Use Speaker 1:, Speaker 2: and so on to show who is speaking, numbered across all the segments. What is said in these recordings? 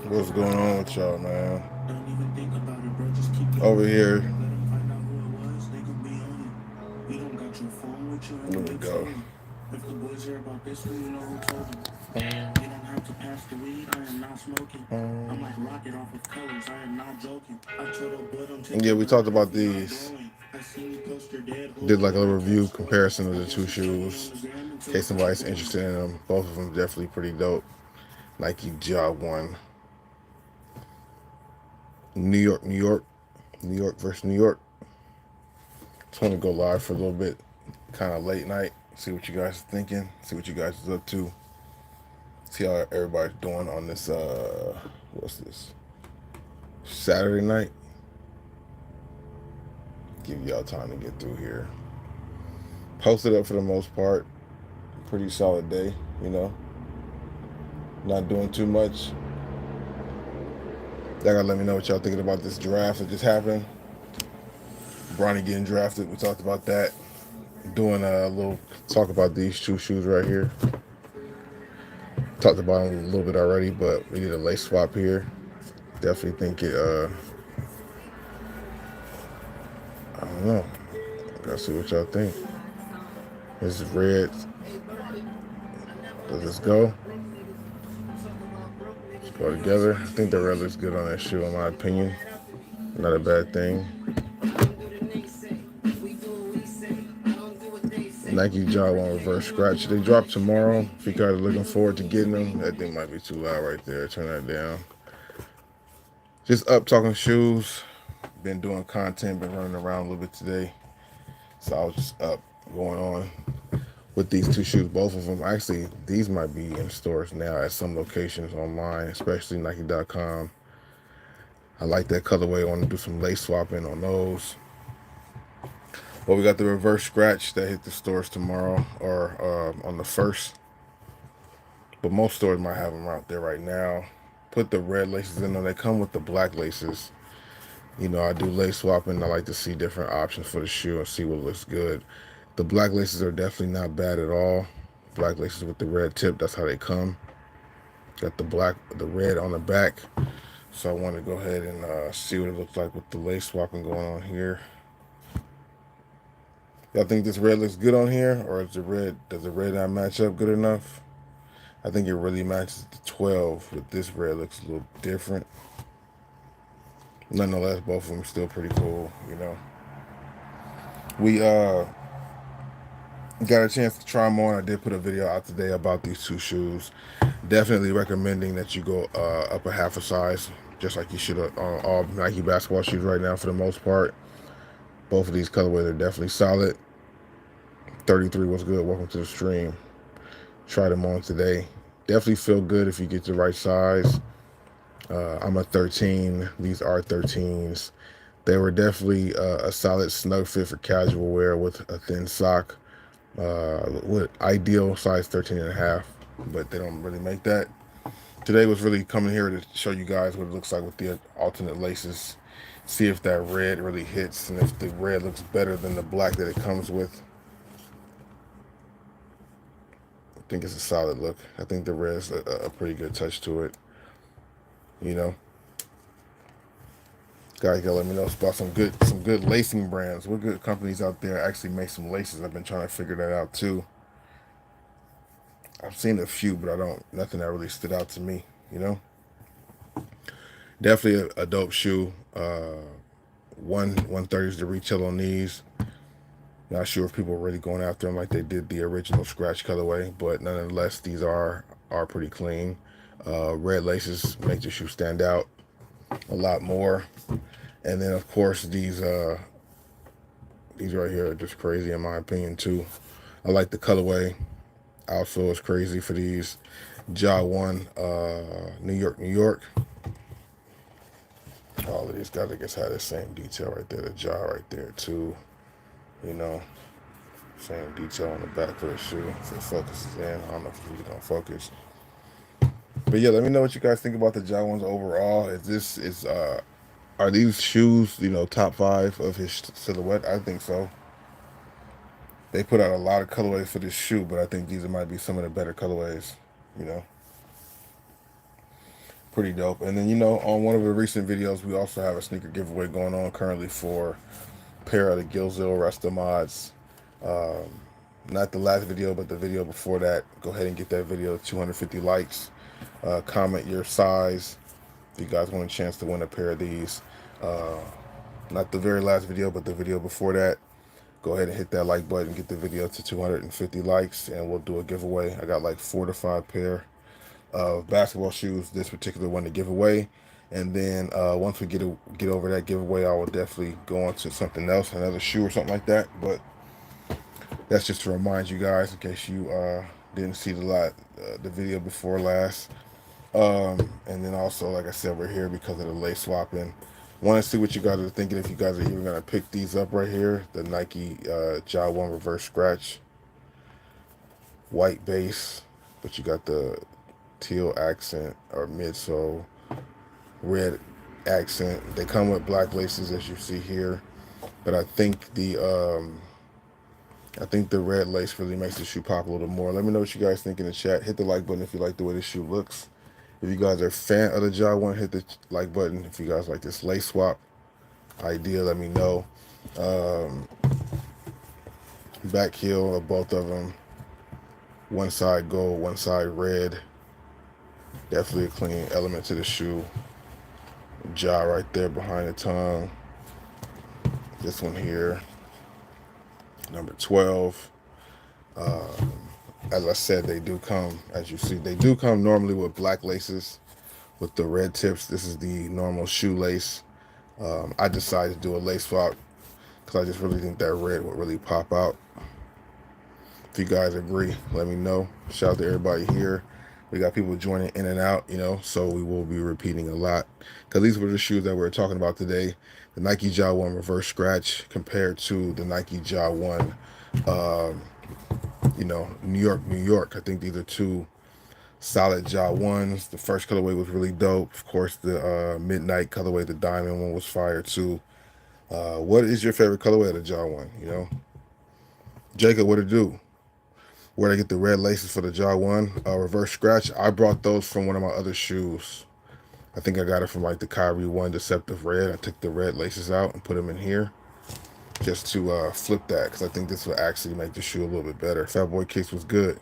Speaker 1: What's going on with y'all, man? Over here. There we go. If the boys hear about this one, you know who told them. You don't have to pass the weed, I am not smoking. I'm like rocket off of colors, I am not joking. I told a boy don't take. Yeah, we talked about these. Did like a little review comparison of the two shoes. In case somebody's interested in them. Both of them definitely pretty dope. Nike Job 1. New York, New York. New York versus New York. Just want to go live for a little bit. Kind of late night. See what you guys are thinking. See what you guys is up to. See how everybody's doing on this, what's this? Saturday night. Give y'all time to get through here. Posted up for the most part. Pretty solid day, you know. Not doing too much. Y'all gotta let me know what y'all thinking about this draft that just happened. Bronny getting drafted. We talked about that. Doing a little talk about these two shoes right here. Talked about them a little bit already, but we did a lace swap here. Definitely think it, I don't know. Gotta see what y'all think. This is red. Does this go? Let's go together. I think the red looks good on that shoe, in my opinion. Not a bad thing. Nike Jaw 1 reverse scratch. They drop tomorrow. If you guys are looking forward to getting them, that thing might be too loud right there. Turn that down. Just up talking shoes. Been doing content, been running around a little bit today. So I was just up going on with these two shoes, both of them. Actually, these might be in stores now at some locations online, especially Nike.com. I like that colorway. I want to do some lace swapping on those. Well, we got the reverse scratch that hit the stores tomorrow or on the 1st. But most stores might have them out there right now. Put the red laces in them. They come with the black laces. You know, I do lace swapping. I like to see different options for the shoe and see what looks good. The black laces are definitely not bad at all. Black laces with the red tip, that's how they come. Got the red on the back. So I want to go ahead and see what it looks like with the lace swapping going on here. Y'all think this red looks good on here, or does the red not match up good enough? I think it really matches the 12, but this red looks a little different. Nonetheless, both of them still pretty cool, you know. We got a chance to try them on. I did put a video out today about these two shoes. Definitely recommending that you go up a half a size, just like you should on all Nike basketball shoes right now for the most part. Both of these colorways are definitely solid. 33 was good. Welcome to the stream. Tried them on today. Definitely feel good if you get the right size. I'm a 13. These are 13s. They were definitely a solid snug fit for casual wear with a thin sock. With ideal size 13 and a half, but they don't really make that. Today was really coming here to show you guys what it looks like with the alternate laces. See if that red really hits and if the red looks better than the black that it comes with. I think it's a solid look. I think the red's a pretty good touch to it. You know, guys, gotta let me know about some good lacing brands. What good companies out there actually make some laces? I've been trying to figure that out too. I've seen a few, but nothing that really stood out to me, you know. Definitely a dope shoe. 130 is the retail on these. Not sure if people are really going after them like they did the original scratch colorway, but nonetheless, these are pretty clean. Red laces make the shoe stand out a lot more. And then of course these right here are just crazy in my opinion too. I like the colorway. Outflow is crazy for these. Jaw 1, New York, New York. All of these guys, I guess, have the same detail right there. The jaw right there, too. You know, same detail on the back of the shoe. If it focuses in, I don't know if it's really going to focus. But yeah, let me know what you guys think about the jaw ones overall. Are these shoes, you know, top 5 of his silhouette? I think so. They put out a lot of colorways for this shoe, but I think these might be some of the better colorways, you know. Pretty dope. And then, you know, on one of the recent videos, we also have a sneaker giveaway going on currently for a pair of the Gilzil Resta mods. Um, Not the last video, but the video before that. Go ahead and get that video 250 likes. Comment your size if you guys want a chance to win a pair of these. Uh, Not the very last video, but the video before that. Go ahead and hit that like button, get the video to 250 likes, and we'll do a giveaway. I got like 4 to 5 pair of basketball shoes, this particular one to give away. And then once we get over that giveaway, I will definitely go on to something else, another shoe or something like that. But that's just to remind you guys in case you didn't see the video before last. And then also, like I said, we're here because of the lace swapping. Want to see what you guys are thinking, if you guys are even going to pick these up right here. The Nike Ja 1 reverse scratch, white base, but you got the teal accent or midsole, red accent. They come with black laces, as you see here, but I think the red lace really makes the shoe pop a little more. Let me know what you guys think in the chat. Hit the like button if you like the way this shoe looks. If you guys are a fan of the Ja 1, hit the like button. If you guys like this lace swap idea, let me know. Back heel of both of them. One side gold, one side red. Definitely a clean element to the shoe. Ja right there behind the tongue. This one here, number 12. As I said, they do come, as you see, they do come normally with black laces with the red tips. This is the normal shoelace. I decided to do a lace swap because I just really think that red would really pop out. If you guys agree, let me know. Shout out to everybody here. We got people joining in and out, you know, so we will be repeating a lot. Because these were the shoes that we were talking about today. The Nike Ja 1 reverse scratch compared to the Nike Ja 1, you know, New York, New York. I think these are two solid Ja 1s. The first colorway was really dope. Of course, the midnight colorway, the diamond one, was fire too. What is your favorite colorway of the Ja 1, you know? Jacob, what it do? Where I get the red laces for the Ja 1 reverse scratch. I brought those from one of my other shoes. I think I got it from like the Kyrie 1 Deceptive Red. I took the red laces out and put them in here just to flip that, because I think this will actually make the shoe a little bit better. Fatboy Kicks was good.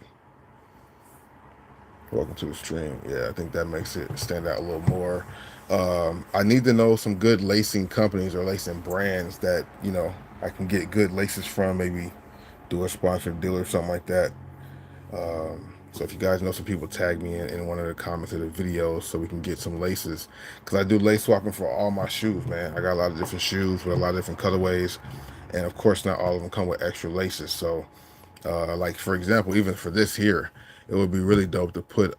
Speaker 1: Welcome to the stream. Yeah, I think that makes it stand out a little more. I need to know some good lacing companies or lacing brands that, you know, I can get good laces from, maybe do a sponsored deal or something like that. So if you guys know some people, tag me in one of the comments of the videos so we can get some laces, because I do lace swapping for all my shoes, man. I got a lot of different shoes with a lot of different colorways, and of course not all of them come with extra laces. So like for example, even for this here, it would be really dope to put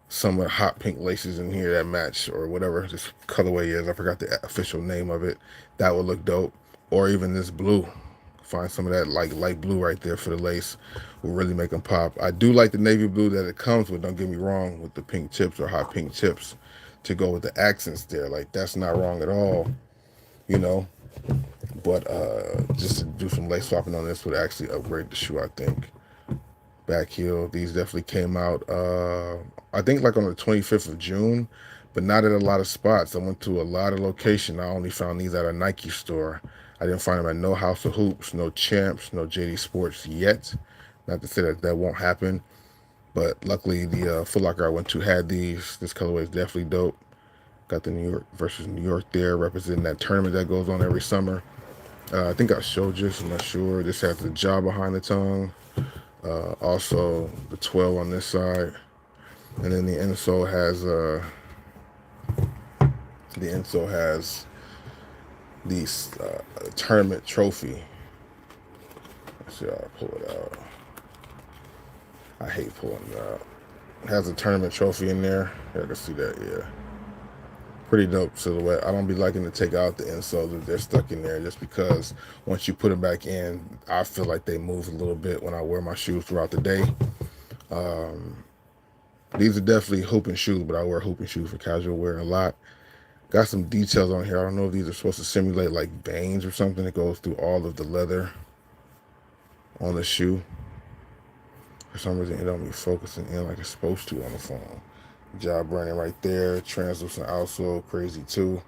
Speaker 1: some of the hot pink laces in here that match, or whatever this colorway is. I forgot the official name of it. That would look dope. Or even this blue. Find some of that like light blue right there for the lace, will really make them pop. I do like the navy blue that it comes with, don't get me wrong, with the pink tips or hot pink tips to go with the accents there. Like, that's not wrong at all, you know. But just to do some lace swapping on this would actually upgrade the shoe, I think. Back heel, these definitely came out I think like on the 25th of June, but not at a lot of spots. I went to a lot of locations. I only found these at a Nike store. I didn't find them at no House of Hoops, no Champs, no JD Sports yet. Not to say that that won't happen, but luckily the Foot Locker I went to had these. This colorway is definitely dope. Got the New York versus New York there, representing that tournament that goes on every summer. I think I showed you, I'm not sure. This has the Ja behind the tongue. Also the 12 on this side. And then the insole has the tournament trophy. Let's see how I pull it out. I hate pulling it out. It has a tournament trophy in there. Yeah, I can see that, yeah. Pretty dope silhouette. I don't be liking to take out the insoles if they're stuck in there, just because once you put them back in, I feel like they move a little bit when I wear my shoes throughout the day. These are definitely hooping shoes, but I wear hooping shoes for casual wear a lot. Got some details on here. I don't know if these are supposed to simulate like veins or something that goes through all of the leather on the shoe. For some reason, it don't be focusing in like it's supposed to on the phone. Job branding right there. Translucent outsole, crazy too.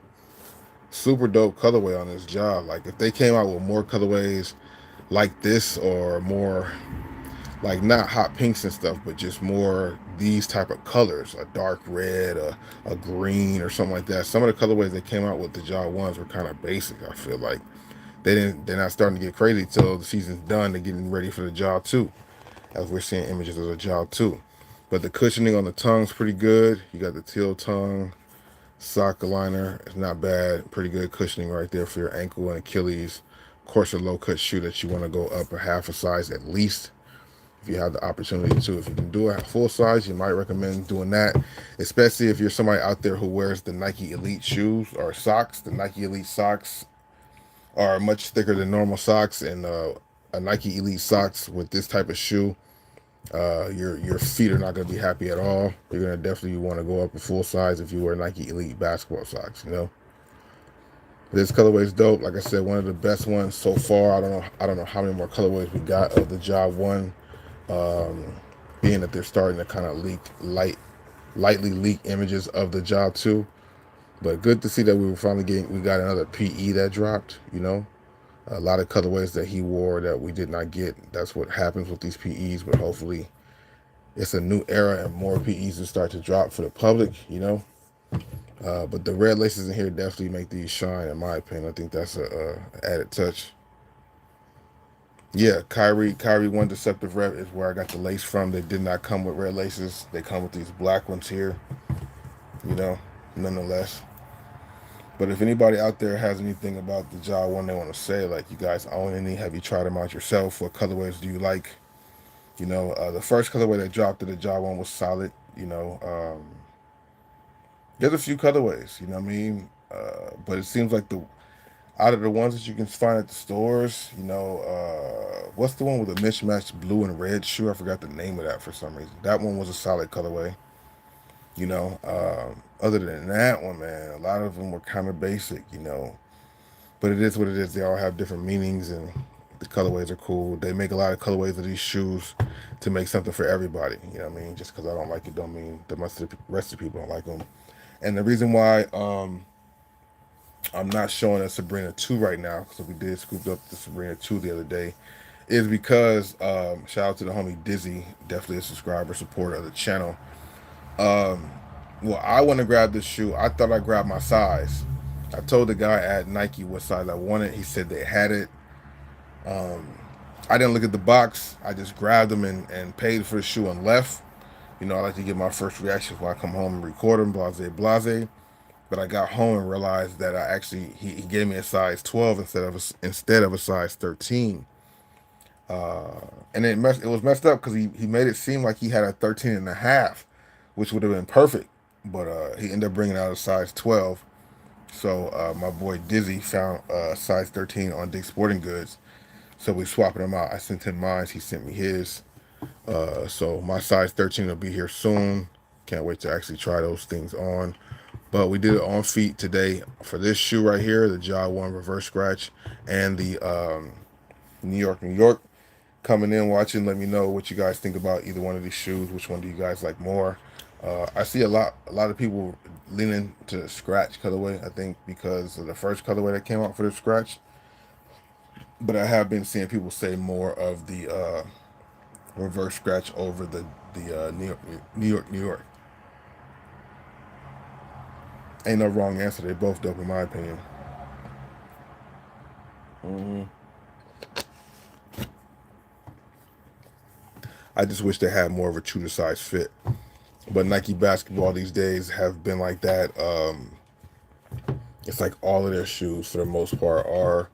Speaker 1: Super dope colorway on this job. Like if they came out with more colorways like this, or more like not hot pinks and stuff, but just more these type of colors, a dark red, a green or something like that. Some of the colorways they came out with the job ones were kind of basic. I feel like they're not starting to get crazy till the season's done. They're getting ready for the job too, as we're seeing images of the job too. But the cushioning on the tongue's pretty good. You got the teal tongue. Sock liner is not bad. Pretty good cushioning right there for your ankle and Achilles. Of course, a low cut shoe that you want to go up a half a size at least, if you have the opportunity to. If you can do a full size, you might recommend doing that, especially if you're somebody out there who wears the Nike Elite shoes or socks. The Nike Elite socks are much thicker than normal socks, and a Nike Elite socks with this type of shoe, your feet are not going to be happy at all. You're going to definitely want to go up a full size if you wear Nike Elite basketball socks. This colorway is dope. Like I said, one of the best ones so far. I don't know how many more colorways we got of the Job One. Being that they're starting to kind of lightly leak images of the Job 2. But good to see that we got another PE that dropped. A lot of colorways that he wore that we did not get. That's what happens with these PEs. But hopefully it's a new era and more PEs will start to drop for the public. But the red laces in here definitely make these shine, in my opinion. I think that's a added touch. Yeah, Kyrie One Deceptive Rep is where I got the lace from. They did not come with red laces. They come with these black ones here, you know, nonetheless. But if anybody out there has anything about the Jaw One they want to say, like you guys own any, have you tried them out yourself? What colorways do you like? The first colorway that dropped to the Jaw One was solid. There's a few colorways, you know what I mean? But it seems like out of the ones that you can find at the stores, what's the one with the mismatched blue and red shoe? I forgot the name of that for some reason. That one was a solid colorway. Other than that one, man, a lot of them were kind of basic. But it is what it is. They all have different meanings, and the colorways are cool. They make a lot of colorways of these shoes to make something for everybody. You know what I mean? Just because I don't like it don't mean the rest of the people don't like them. And the reason why I'm not showing a Sabrina 2 right now, because we did scoop up the Sabrina 2 the other day, is because, shout out to the homie Dizzy, definitely a subscriber, supporter of the channel. Well, I want to grab this shoe. I thought I grabbed my size. I told the guy at Nike what size I wanted. He said they had it. I didn't look at the box. I just grabbed them and paid for the shoe and left. I like to get my first reactions when I come home and record them, blase, blase. But I got home and realized that he gave me a size 12 instead of a size 13. And it was messed up because he made it seem like he had a 13 and a half, which would have been perfect. But he ended up bringing out a size 12. So my boy Dizzy found a size 13 on Dick's Sporting Goods. So we swapping them out. I sent him mine. He sent me his. So my size 13 will be here soon. Can't wait to actually try those things on. But we did it on feet today for this shoe right here, the Jaw One Reverse Scratch, and the New York. Coming in, watching, let me know what you guys think about either one of these shoes. Which one do you guys like more? I see a lot of people leaning to the scratch colorway, I think because of the first colorway that came out for the scratch. But I have been seeing people say more of the reverse scratch over the New York. Ain't no wrong answer. They both dope in my opinion. I just wish they had more of a true to size fit. But Nike basketball these days have been like that. It's like all of their shoes, for the most part, are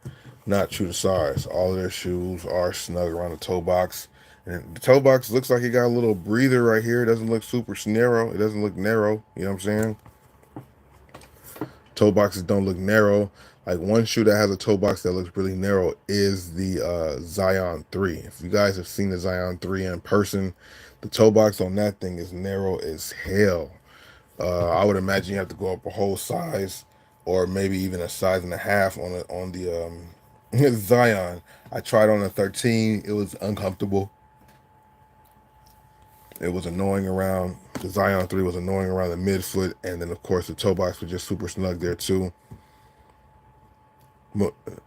Speaker 1: not true to size. All of their shoes are snug around the toe box. And the toe box looks like it got a little breather right here. It doesn't look super narrow. It doesn't look narrow. You know what I'm saying? Toe boxes don't look narrow. Like one shoe that has a toe box that looks really narrow is the Zion 3. If you guys have seen the Zion 3 in person, the toe box on that thing is narrow as hell. I would imagine you have to go up a whole size, or maybe even a size and a half on the Zion. I tried on a 13. It was uncomfortable. It was annoying around the Zion 3 was annoying around the midfoot, and then of course the toe box was just super snug there too.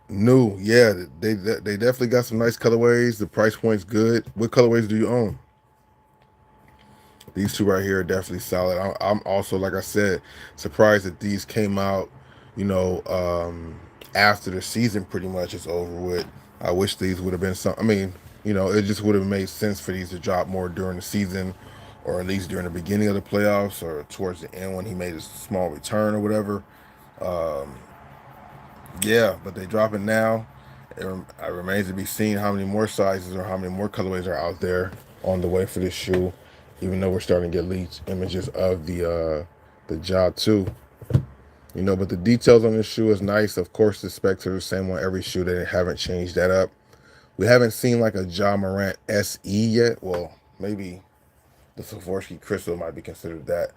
Speaker 1: New, yeah, they definitely got some nice colorways. The price point's good. What colorways do you own? These two right here are definitely solid. I'm also, like I said, surprised that these came out, you know, after the season pretty much is over with. I wish these would have been some. I mean, you know, it just would have made sense for these to drop more during the season, or at least during the beginning of the playoffs, or towards the end when he made a small return or whatever. Um, yeah, but they drop it now. It remains to be seen how many more sizes or how many more colorways are out there on the way for this shoe. Even though we're starting to get leaked images of the job too, you know. But the details on this shoe is nice. Of course, the specs are the same on every shoe. They haven't changed that up. We haven't seen like a Ja Morant SE yet. Well, maybe the Swarovski Crystal might be considered that.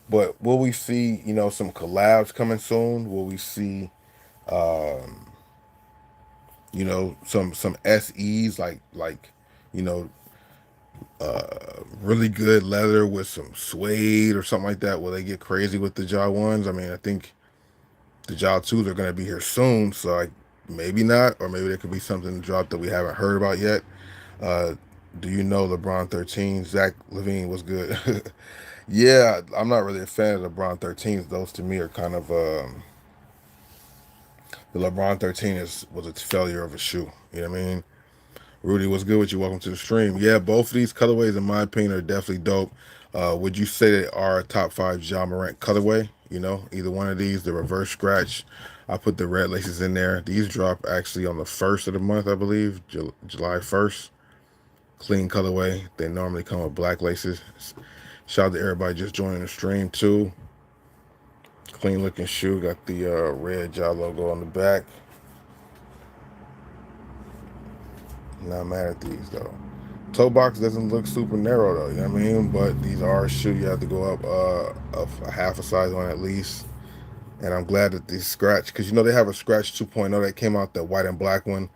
Speaker 1: But will we see, you know, some collabs coming soon? Will we see um, you know, some SEs like you know, really good leather with some suede or something like that? Will they get crazy with the Jaw ones? I mean, I think the Jaw twos are going to be here soon, so like maybe not, or maybe there could be something dropped that we haven't heard about yet. Uh, do you know LeBron 13? Zach Levine was good. Yeah, I'm not really a fan of LeBron 13s. Those to me are kind of the LeBron 13 was a failure of a shoe. You know what I mean? Rudy, what's good with you? Welcome to the stream. Yeah, both of these colorways, in my opinion, are definitely dope. Would you say they are a top five Ja Morant colorway? You know, either one of these, the reverse scratch. I put the red laces in there. These drop actually on the first of the month, I believe, July 1st. Clean colorway. They normally come with black laces. Shout out to everybody just joining the stream too. Clean looking shoe. Got the red Ja logo on the back. Not mad at these though. Toe box doesn't look super narrow though, you know what I mean? But these are a shoe you have to go up a half a size on at least. And I'm glad that these scratch, because you know they have a scratch 2.0 that came out, the white and black one,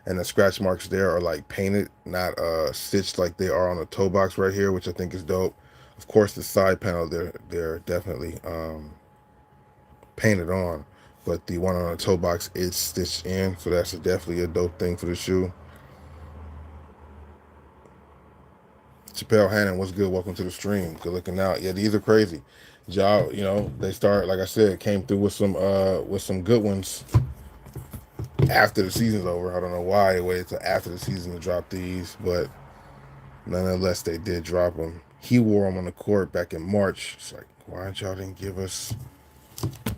Speaker 1: and the scratch marks there are like painted, not stitched like they are on the toe box right here, which I think is dope. Of course, the side panel they're definitely painted on, but the one on the toe box is stitched in, so that's definitely a dope thing for the shoe. Chappelle Hannon, what's good? Welcome to the stream. Good looking out. Yeah, these are crazy. Y'all, you know, they start, like I said, came through with some good ones after the season's over. I don't know why they waited till after the season to drop these, but nonetheless, they did drop them. He wore them on the court back in March. It's like, why y'all didn't give us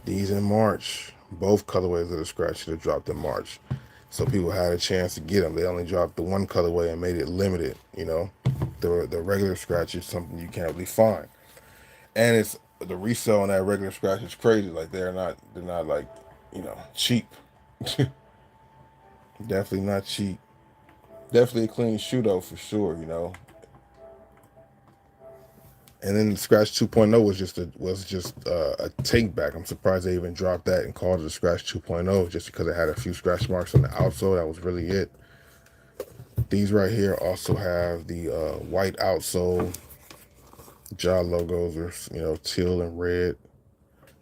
Speaker 1: these in March? Both colorways of the scratch should have dropped in March, so people had a chance to get them. They only dropped the one colorway and made it limited. You know, the regular scratch is something you can't really find, and it's the resale on that regular scratch is crazy. Like they're not like, you know, cheap. Definitely not cheap. Definitely a clean shoe though for sure. You know, and then the Scratch 2.0 was just a take back. I'm surprised they even dropped that and called it a Scratch 2.0 just because it had a few scratch marks on the outsole. That was really it. These right here also have the white outsole. Ja logos are, you know, teal and red.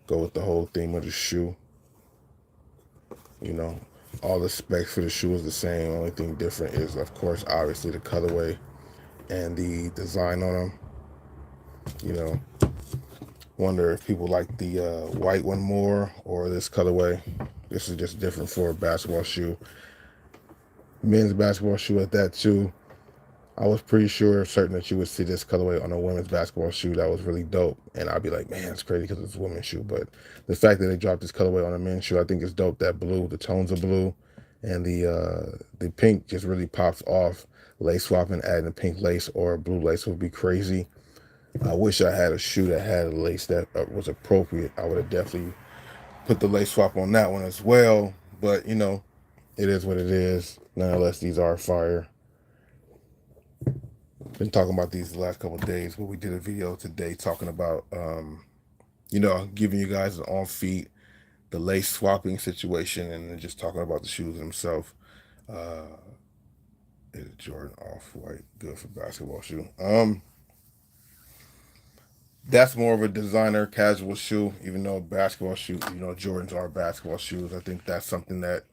Speaker 1: Go with the whole theme of the shoe. You know, all the specs for the shoe is the same. Only thing different is, of course, obviously the colorway and the design on them. You know, wonder if people like the white one more or this colorway. This is just different for a basketball shoe. Men's basketball shoe at that too. I was pretty sure, certain that you would see this colorway on a women's basketball shoe. That was really dope. And I'd be like, man, it's crazy because it's a women's shoe. But the fact that they dropped this colorway on a men's shoe, I think is dope. That blue, the tones of blue, and the pink just really pops off. Lace swapping, adding a pink lace or a blue lace would be crazy. I wish I had a shoe that had a lace that was appropriate. I would have definitely put the lace swap on that one as well. But, you know, it is what it is. Nonetheless, these are fire. Been talking about these the last couple of days, but we did a video today talking about, you know, giving you guys an on feet, the lace swapping situation, and then just talking about the shoes themselves. Is Jordan off white good for basketball shoe? That's more of a designer casual shoe, even though basketball shoe, Jordans are basketball shoes. I think that's something that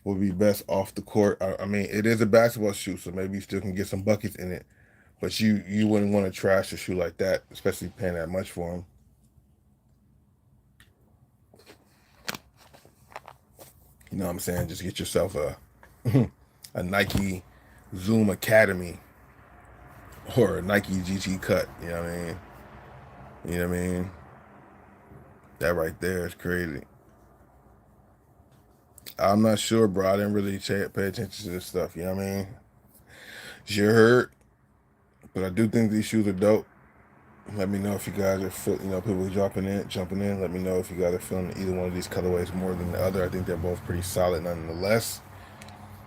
Speaker 1: would be best off the court. I mean, it is a basketball shoe, so maybe you still can get some buckets in it, but you wouldn't want to trash a shoe like that, especially paying that much for them. You know what I'm saying? Just get yourself a a Nike Zoom Academy or a Nike GT Cut. You know what I mean? You know what I mean? That right there is crazy. I'm not sure, bro. I didn't really pay attention to this stuff. You know what I mean? Sure heard, but I do think these shoes are dope. Let me know if you guys are people jumping in. Let me know if you guys are feeling either one of these colorways more than the other. I think they're both pretty solid nonetheless.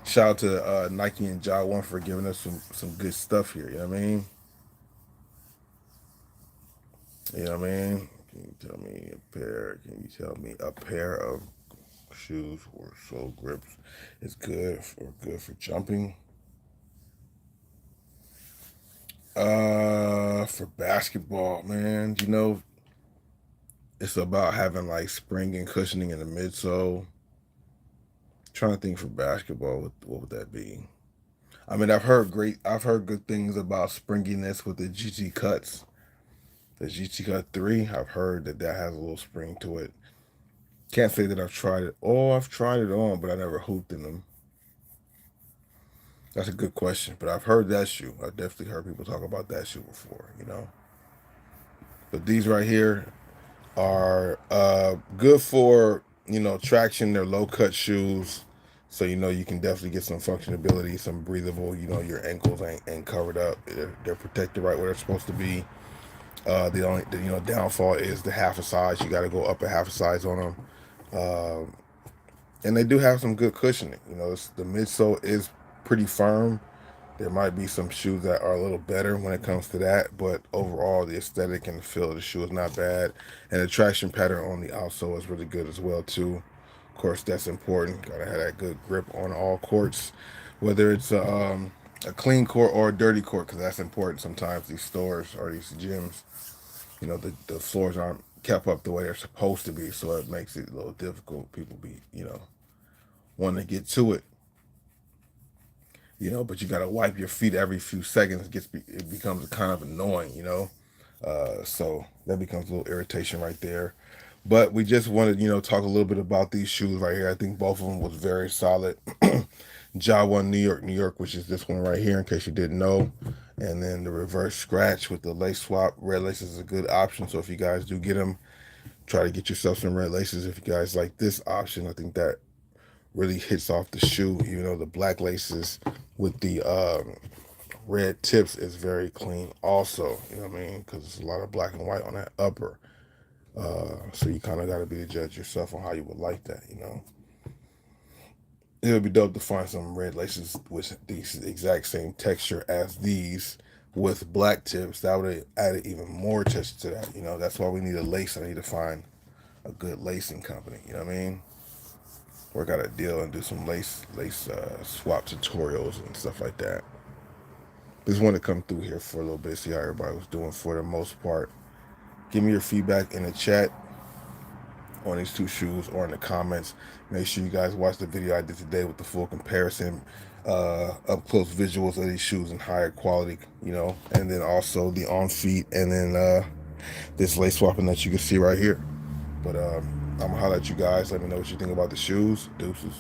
Speaker 1: Shout out to Nike and Ja One for giving us some good stuff here. You know what I mean? You know what I mean? Can you tell me a pair? Can you tell me a pair of shoes or sole grips is good for jumping? For basketball, man, it's about having like spring and cushioning in the midsole. Trying to think for basketball, what would that be? I mean, I've heard good things about springiness with the GT cuts. The GT Cut 3, I've heard that has a little spring to it. Can't say that I've tried it. Oh, I've tried it on, but I never hooped in them. That's a good question, but I've heard that shoe. I've definitely heard people talk about that shoe before. But these right here are good for, traction. They're low cut shoes. So, you can definitely get some functionability, some breathable, your ankles ain't covered up. They're protected right where they're supposed to be. The only downfall is the half a size. You got to go up a half a size on them, and they do have some good cushioning. The midsole is pretty firm. There might be some shoes that are a little better when it comes to that, but overall the aesthetic and the feel of the shoe is not bad, and the traction pattern on the outsole is really good as well too. Of course, that's important. Gotta have that good grip on all courts, whether it's a clean court or a dirty court, because that's important. Sometimes these stores or these gyms, the floors aren't kept up the way they're supposed to be, so it makes it a little difficult. People be, wanting to get to it, but you gotta wipe your feet every few seconds. It becomes kind of annoying. So that becomes a little irritation right there. But we just wanted, talk a little bit about these shoes right here. I think both of them was very solid. Ja One New York, which is this one right here, in case you didn't know. And then the reverse scratch with the lace swap. Red laces is a good option. So if you guys do get them, try to get yourself some red laces. If you guys like this option, I think that really hits off the shoe. The black laces with the red tips is very clean also. You know what I mean? Because there's a lot of black and white on that upper. So you kind of got to be the judge yourself on how you would like that. It would be dope to find some red laces with the exact same texture as these with black tips. That would have added even more texture to that. That's why we need a lace. I need to find a good lacing company. You know what I mean? Work out a deal and do some lace swap tutorials and stuff like that. Just want to come through here for a little bit, see how everybody was doing for the most part. Give me your feedback in the chat on these two shoes or in the comments. Make sure you guys watch the video I did today with the full comparison, up close visuals of these shoes in higher quality, and then also the on feet, and then this lace swapping that you can see right here. But I'm gonna holler at you guys. Let me know what you think about the shoes. Deuces.